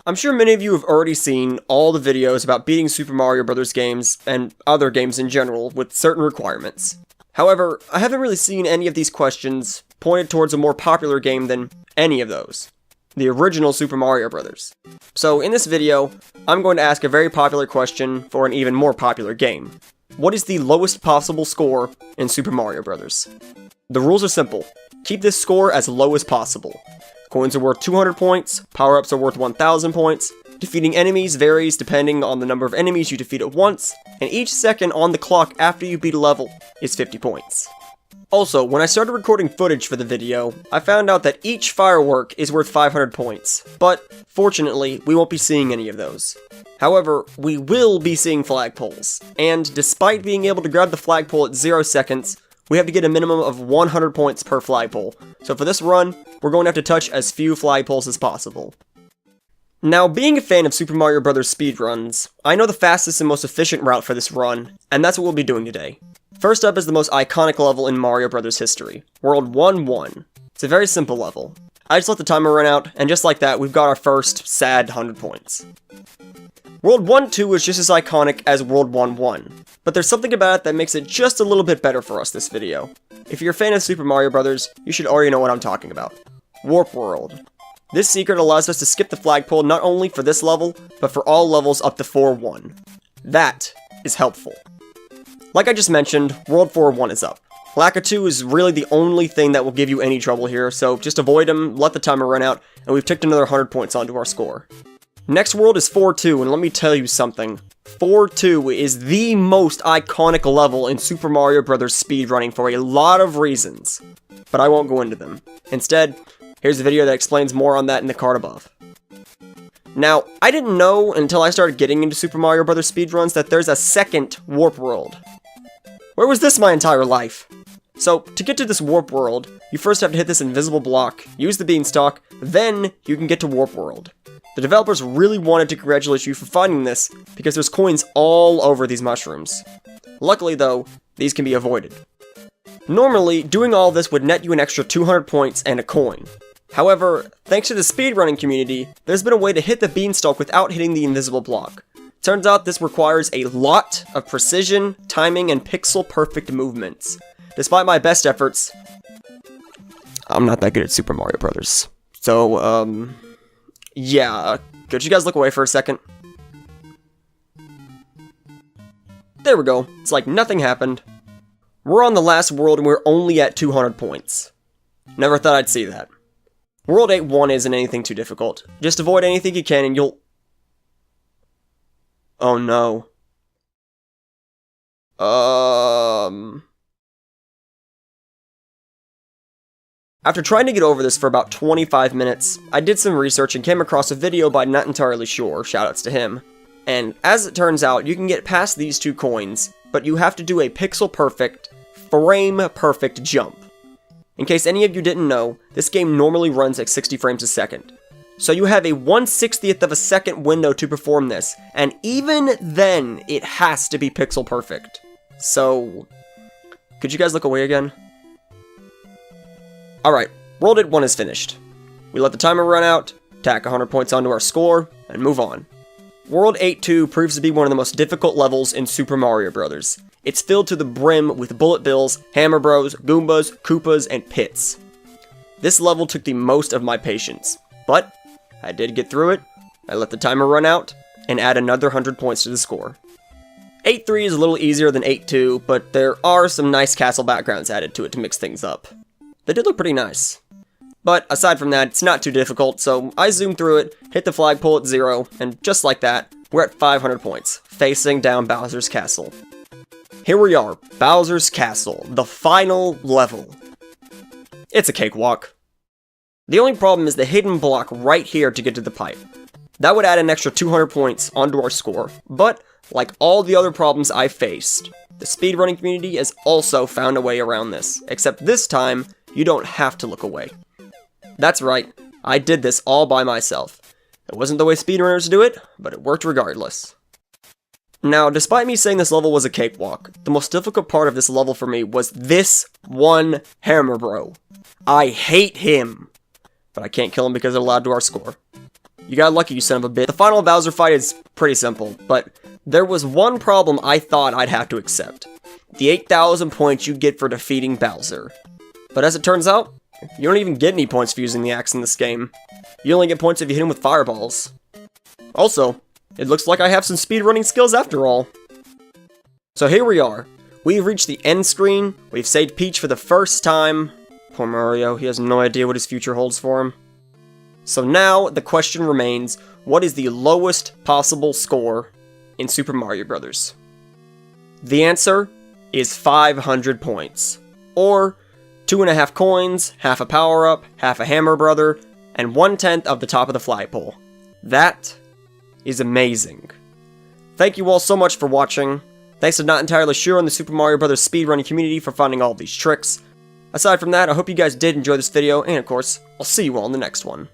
I'm sure many of you have already seen all the videos about beating Super Mario Bros. Games, and other games in general, with certain requirements. However, I haven't really seen any of these questions pointed towards a more popular game than any of those. The original Super Mario Bros. So in this video, I'm going to ask a very popular question for an even more popular game. What is the lowest possible score in Super Mario Bros.? The rules are simple. Keep this score as low as possible. Coins are worth 200 points, power-ups are worth 1000 points, defeating enemies varies depending on the number of enemies you defeat at once, and each second on the clock after you beat a level is 50 points. Also, when I started recording footage for the video, I found out that each firework is worth 500 points, but fortunately, we won't be seeing any of those. However, we will be seeing flagpoles, and despite being able to grab the flagpole at 0 seconds, we have to get a minimum of 100 points per flagpole, so for this run, we're going to have to touch as few flagpoles as possible. Now, being a fan of Super Mario Bros. Speedruns, I know the fastest and most efficient route for this run, and that's what we'll be doing today. First up is the most iconic level in Mario Bros. History, World 1-1. It's a very simple level. I just let the timer run out, and just like that, we've got our first sad 100 points. World 1-2 is just as iconic as World 1-1, but there's something about it that makes it just a little bit better for us this video. If you're a fan of Super Mario Bros., you should already know what I'm talking about. Warp World. This secret allows us to skip the flagpole not only for this level, but for all levels up to 4-1. That is helpful. Like I just mentioned, World 4-1 is up. Lakitu is really the only thing that will give you any trouble here, so just avoid him, let the timer run out, and we've ticked another 100 points onto our score. Next world is 4-2, and let me tell you something. 4-2 is the most iconic level in Super Mario Bros. Speedrunning for a lot of reasons, but I won't go into them. Instead, here's a video that explains more on that in the card above. Now, I didn't know until I started getting into Super Mario Bros. Speedruns that there's a second Warp World. Where was this my entire life? So, to get to this Warp World, you first have to hit this invisible block, use the beanstalk, then you can get to Warp World. The developers really wanted to congratulate you for finding this, because there's coins all over these mushrooms. Luckily though, these can be avoided. Normally, doing all this would net you an extra 200 points and a coin. However, thanks to the speedrunning community, there's been a way to hit the beanstalk without hitting the invisible block. Turns out this requires a lot of precision, timing, and pixel-perfect movements. Despite my best efforts, I'm not that good at Super Mario Bros. So, yeah, could you guys look away for a second? There we go, it's like nothing happened. We're on the last world and we're only at 200 points. Never thought I'd see that. World 8-1 isn't anything too difficult. Just avoid anything you can and you'll... Oh no. After trying to get over this for about 25 minutes, I did some research and came across a video by NotEntirelySure, shoutouts to him. And as it turns out, you can get past these two coins, but you have to do a pixel-perfect, frame-perfect jump. In case any of you didn't know, this game normally runs at 60 frames a second. So you have a 1/60th of a second window to perform this, and even then, it has to be pixel-perfect. So, could you guys look away again? Alright, World 8-1 is finished. We let the timer run out, tack 100 points onto our score, and move on. World 8-2 proves to be one of the most difficult levels in Super Mario Bros. It's filled to the brim with bullet bills, hammer bros, Goombas, Koopas, and pits. This level took the most of my patience, but I did get through it, I let the timer run out, and add another 100 points to the score. 8-3 is a little easier than 8-2, but there are some nice castle backgrounds added to it to mix things up. They did look pretty nice. But aside from that, it's not too difficult, so I zoomed through it, hit the flagpole at 0, and just like that, we're at 500 points, facing down Bowser's Castle. Here we are, Bowser's Castle, the final level. It's a cakewalk. The only problem is the hidden block right here to get to the pipe. That would add an extra 200 points onto our score, but like all the other problems I faced, the speedrunning community has also found a way around this, except this time, you don't have to look away. That's right, I did this all by myself. It wasn't the way speedrunners do it, but it worked regardless. Now, despite me saying this level was a cakewalk, the most difficult part of this level for me was this one hammer bro. I hate him, but I can't kill him because it'll add to our score. You got lucky, you son of a bitch. The final Bowser fight is pretty simple, but there was one problem I thought I'd have to accept. The 8,000 points you get for defeating Bowser. But as it turns out, you don't even get any points for using the axe in this game. You only get points if you hit him with fireballs. Also, it looks like I have some speedrunning skills after all. So here we are. We've reached the end screen. We've saved Peach for the first time. Poor Mario, he has no idea what his future holds for him. So now the question remains, what is the lowest possible score in Super Mario Bros.? The answer is 500 points, or 2.5 coins, half a power-up, half a hammer brother, and 1/10 of the top of the flagpole. That is amazing. Thank you all so much for watching. Thanks to Not Entirely Sure and the Super Mario Bros. Speedrunning community for finding all these tricks. Aside from that, I hope you guys did enjoy this video, and of course, I'll see you all in the next one.